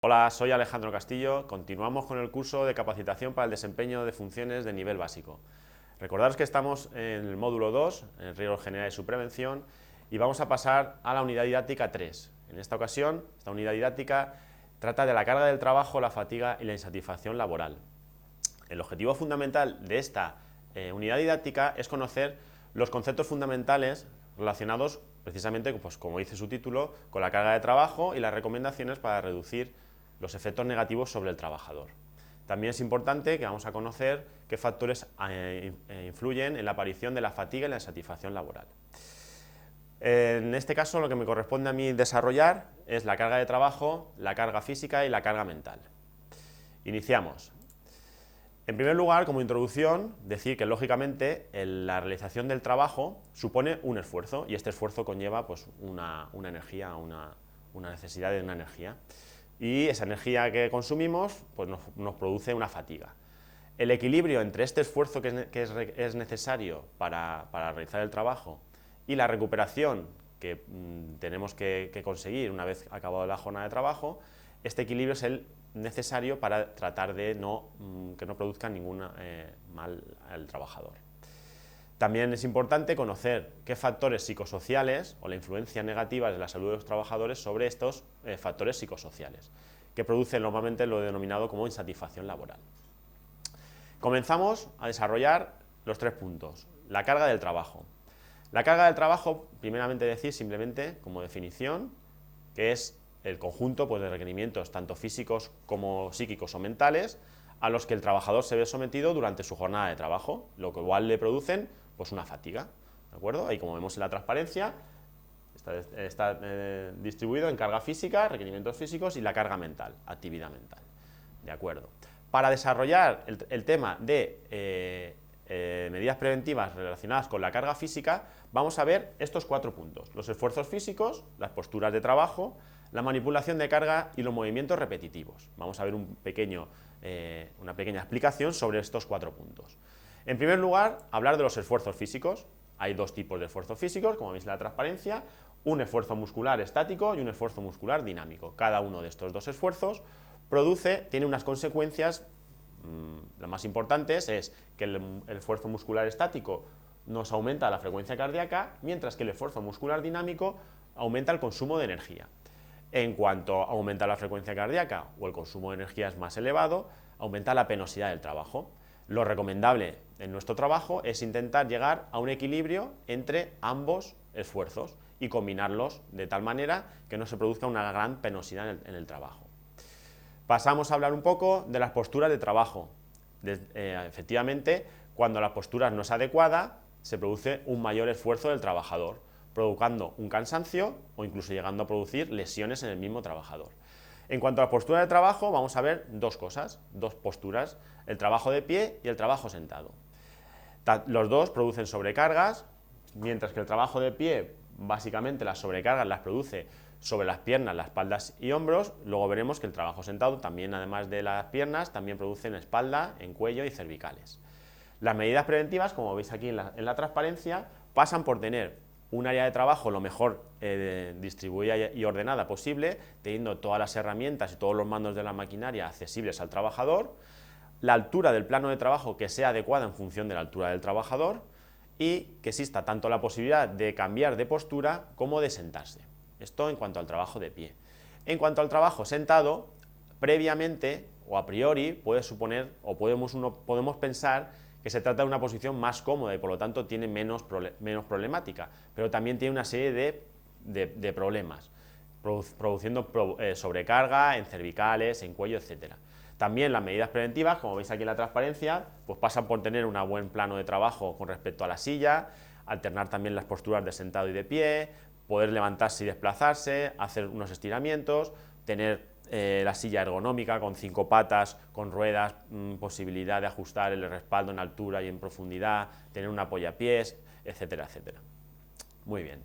Hola, soy Alejandro Castillo. Continuamos con el curso de capacitación para el desempeño de funciones de nivel básico. Recordaros que estamos en el módulo 2, en riesgos generales y su prevención, y vamos a pasar a la unidad didáctica 3. En esta ocasión, esta unidad didáctica trata de la carga del trabajo, la fatiga y la insatisfacción laboral. El objetivo fundamental de esta unidad didáctica es conocer los conceptos fundamentales relacionados precisamente, pues, como dice su título, con la carga de trabajo y las recomendaciones para reducir los efectos negativos sobre el trabajador. También es importante que vamos a conocer qué factores influyen en la aparición de la fatiga y la insatisfacción laboral. En este caso, lo que me corresponde a mí desarrollar es la carga de trabajo, la carga física y la carga mental. Iniciamos. En primer lugar, como introducción, decir que lógicamente la realización del trabajo supone un esfuerzo y este esfuerzo conlleva pues, una energía, una necesidad de una energía. Y esa energía que consumimos pues, nos produce una fatiga. El equilibrio entre este esfuerzo que es necesario para realizar el trabajo y la recuperación que tenemos que conseguir una vez acabada la jornada de trabajo, este equilibrio es el necesario para tratar de que no produzca ningún mal al trabajador. También es importante conocer qué factores psicosociales o la influencia negativa de la salud de los trabajadores sobre estos factores psicosociales, que producen normalmente lo denominado como insatisfacción laboral. Comenzamos a desarrollar los 3 puntos. La carga del trabajo. La carga del trabajo, primeramente decir simplemente como definición, que es el conjunto pues, de requerimientos tanto físicos como psíquicos o mentales a los que el trabajador se ve sometido durante su jornada de trabajo, lo que igual le producen pues, una fatiga, ¿de acuerdo? Ahí como vemos en la transparencia está distribuido en carga física, requerimientos físicos y la carga mental, actividad mental, ¿de acuerdo? Para desarrollar el tema de medidas preventivas relacionadas con la carga física, vamos a ver estos 4 puntos: los esfuerzos físicos, las posturas de trabajo, la manipulación de carga y los movimientos repetitivos. Vamos a ver una pequeña explicación sobre estos 4 puntos. En primer lugar, hablar de los esfuerzos físicos. Hay 2 tipos de esfuerzos físicos, como veis en la transparencia: un esfuerzo muscular estático y un esfuerzo muscular dinámico. Cada uno de estos 2 esfuerzos tiene unas consecuencias. Las más importantes es que el esfuerzo muscular estático nos aumenta la frecuencia cardíaca, mientras que el esfuerzo muscular dinámico aumenta el consumo de energía. En cuanto aumenta la frecuencia cardíaca o el consumo de energía es más elevado, aumenta la penosidad del trabajo. Lo recomendable en nuestro trabajo es intentar llegar a un equilibrio entre ambos esfuerzos y combinarlos de tal manera que no se produzca una gran penosidad en el trabajo. Pasamos a hablar un poco de las posturas de trabajo. Efectivamente, cuando la postura no es adecuada, se produce un mayor esfuerzo del trabajador, provocando un cansancio o incluso llegando a producir lesiones en el mismo trabajador. En cuanto a la postura de trabajo, vamos a ver 2 cosas, 2 posturas: el trabajo de pie y el trabajo sentado. Los 2 producen sobrecargas, mientras que el trabajo de pie, básicamente las sobrecargas las produce sobre las piernas, las espaldas y hombros. Luego veremos que el trabajo sentado también, además de las piernas, también produce en espalda, en cuello y cervicales. Las medidas preventivas, como veis aquí en la transparencia, pasan por tener un área de trabajo lo mejor distribuida y ordenada posible, teniendo todas las herramientas y todos los mandos de la maquinaria accesibles al trabajador, la altura del plano de trabajo que sea adecuada en función de la altura del trabajador y que exista tanto la posibilidad de cambiar de postura como de sentarse. Esto en cuanto al trabajo de pie. En cuanto al trabajo sentado, previamente o a priori puede suponer o podemos pensar que se trata de una posición más cómoda y por lo tanto tiene menos problemática, pero también tiene una serie de problemas, produciendo sobrecarga en cervicales, en cuello, etc. También las medidas preventivas, como veis aquí en la transparencia, pues pasan por tener un buen plano de trabajo con respecto a la silla, alternar también las posturas de sentado y de pie, poder levantarse y desplazarse, hacer unos estiramientos, tener la silla ergonómica con 5 patas, con ruedas, posibilidad de ajustar el respaldo en altura y en profundidad, tener un apoyapiés, etcétera, etcétera. Muy bien.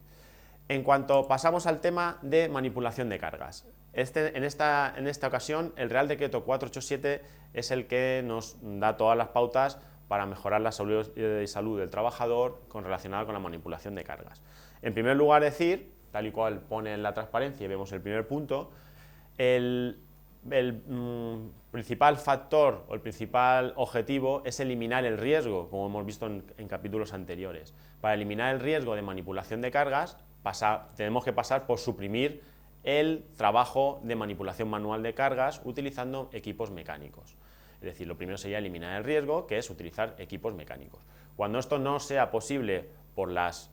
En cuanto pasamos al tema de manipulación de cargas, en esta ocasión el Real Decreto 487 es el que nos da todas las pautas para mejorar la salud del trabajador relacionada con la manipulación de cargas. En primer lugar, decir, tal y cual pone en la transparencia y vemos el primer punto, el principal factor o el principal objetivo es eliminar el riesgo, como hemos visto en capítulos anteriores. Para eliminar el riesgo de manipulación de cargas, tenemos que pasar por suprimir el trabajo de manipulación manual de cargas utilizando equipos mecánicos. Es decir, lo primero sería eliminar el riesgo, que es utilizar equipos mecánicos. Cuando esto no sea posible por las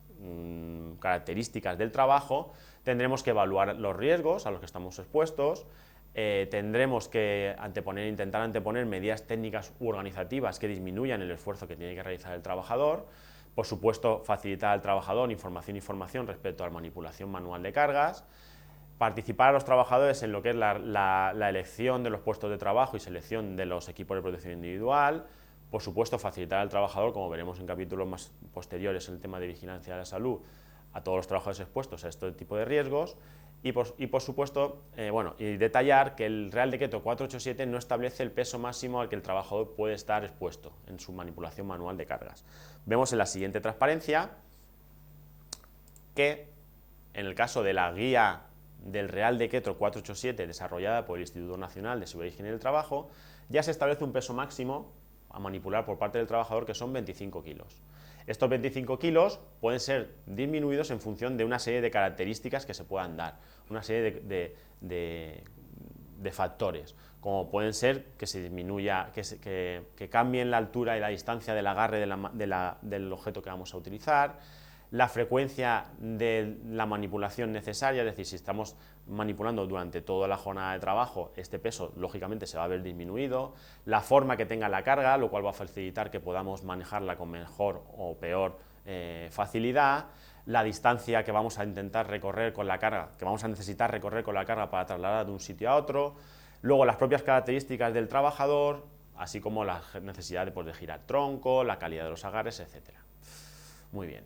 características del trabajo, tendremos que evaluar los riesgos a los que estamos expuestos, tendremos que intentar anteponer medidas técnicas u organizativas que disminuyan el esfuerzo que tiene que realizar el trabajador, por supuesto facilitar al trabajador información respecto a la manipulación manual de cargas, participar a los trabajadores en lo que es la elección de los puestos de trabajo y selección de los equipos de protección individual, por supuesto facilitar al trabajador, como veremos en capítulos más posteriores en el tema de vigilancia de la salud, a todos los trabajadores expuestos a este tipo de riesgos y por supuesto, y detallar que el Real Decreto 487 no establece el peso máximo al que el trabajador puede estar expuesto en su manipulación manual de cargas. Vemos en la siguiente transparencia que en el caso de la guía del Real Decreto 487 desarrollada por el Instituto Nacional de Seguridad y Higiene del Trabajo, ya se establece un peso máximo a manipular por parte del trabajador que son 25 kilos. Estos 25 kilos pueden ser disminuidos en función de una serie de características que se puedan dar, una serie de factores, como pueden ser que se disminuya, que cambien la altura y la distancia del agarre del objeto que vamos a utilizar, la frecuencia de la manipulación necesaria, es decir, si estamos manipulando durante toda la jornada de trabajo, este peso lógicamente se va a ver disminuido, la forma que tenga la carga, lo cual va a facilitar que podamos manejarla con mejor o peor facilidad, la distancia que vamos a intentar recorrer con la carga, que vamos a necesitar recorrer con la carga para trasladar de un sitio a otro, luego las propias características del trabajador, así como la necesidad de girar tronco, la calidad de los agarres, etc. Muy bien.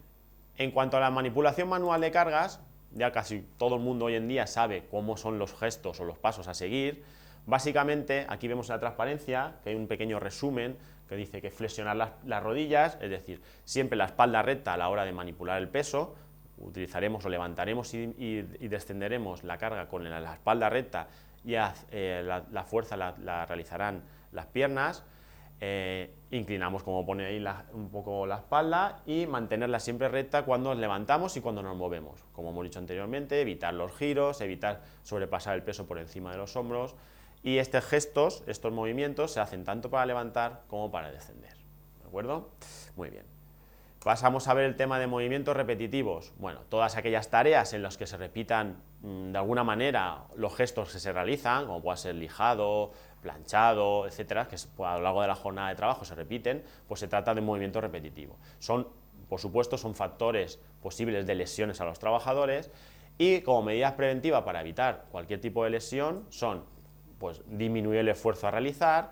En cuanto a la manipulación manual de cargas, ya casi todo el mundo hoy en día sabe cómo son los gestos o los pasos a seguir. Básicamente, aquí vemos en la transparencia que hay un pequeño resumen que dice que flexionar las rodillas, es decir, siempre la espalda recta a la hora de manipular el peso, utilizaremos o levantaremos y descenderemos la carga con la espalda recta y la fuerza la realizarán las piernas. Inclinamos, como pone ahí, un poco la espalda y mantenerla siempre recta cuando nos levantamos y cuando nos movemos. Como hemos dicho anteriormente, evitar los giros, evitar sobrepasar el peso por encima de los hombros, y estos movimientos se hacen tanto para levantar como para descender. ¿De acuerdo? Muy bien. Pasamos a ver el tema de movimientos repetitivos. Bueno, todas aquellas tareas en las que se repitan de alguna manera los gestos que se realizan, como pueda ser lijado, planchado, etcétera, que a lo largo de la jornada de trabajo se repiten, pues se trata de un movimiento repetitivo. Por supuesto, son factores posibles de lesiones a los trabajadores y como medidas preventivas para evitar cualquier tipo de lesión son pues, disminuir el esfuerzo a realizar,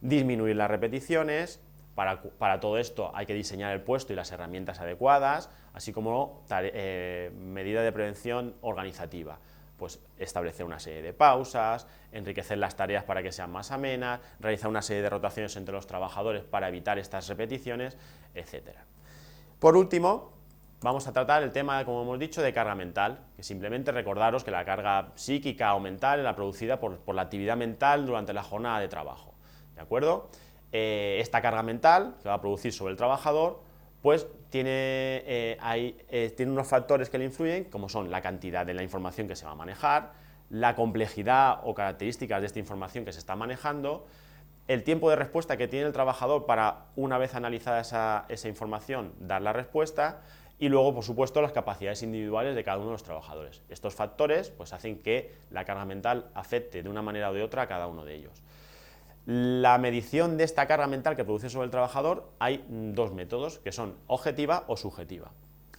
disminuir las repeticiones. Para todo esto hay que diseñar el puesto y las herramientas adecuadas, así como medida de prevención organizativa. Pues establecer una serie de pausas, enriquecer las tareas para que sean más amenas, realizar una serie de rotaciones entre los trabajadores para evitar estas repeticiones, etc. Por último, vamos a tratar el tema, como hemos dicho, de carga mental, que simplemente recordaros que la carga psíquica o mental es la producida por la actividad mental durante la jornada de trabajo, ¿de acuerdo? Esta carga mental que va a producir sobre el trabajador pues tiene unos factores que le influyen, como son la cantidad de la información que se va a manejar, la complejidad o características de esta información que se está manejando, el tiempo de respuesta que tiene el trabajador para, una vez analizada esa información, dar la respuesta, y luego, por supuesto, las capacidades individuales de cada uno de los trabajadores. Estos factores pues, hacen que la carga mental afecte de una manera o de otra a cada uno de ellos. La medición de esta carga mental que produce sobre el trabajador hay dos métodos, que son objetiva o subjetiva.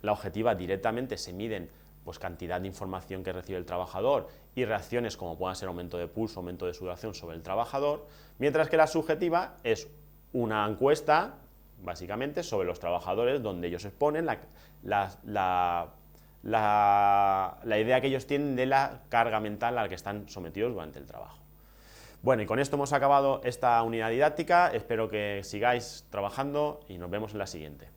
La objetiva directamente se miden pues, cantidad de información que recibe el trabajador y reacciones como puedan ser aumento de pulso, aumento de sudoración sobre el trabajador, mientras que la subjetiva es una encuesta, básicamente, sobre los trabajadores donde ellos exponen la idea que ellos tienen de la carga mental a la que están sometidos durante el trabajo. Bueno, y con esto hemos acabado esta unidad didáctica, espero que sigáis trabajando y nos vemos en la siguiente.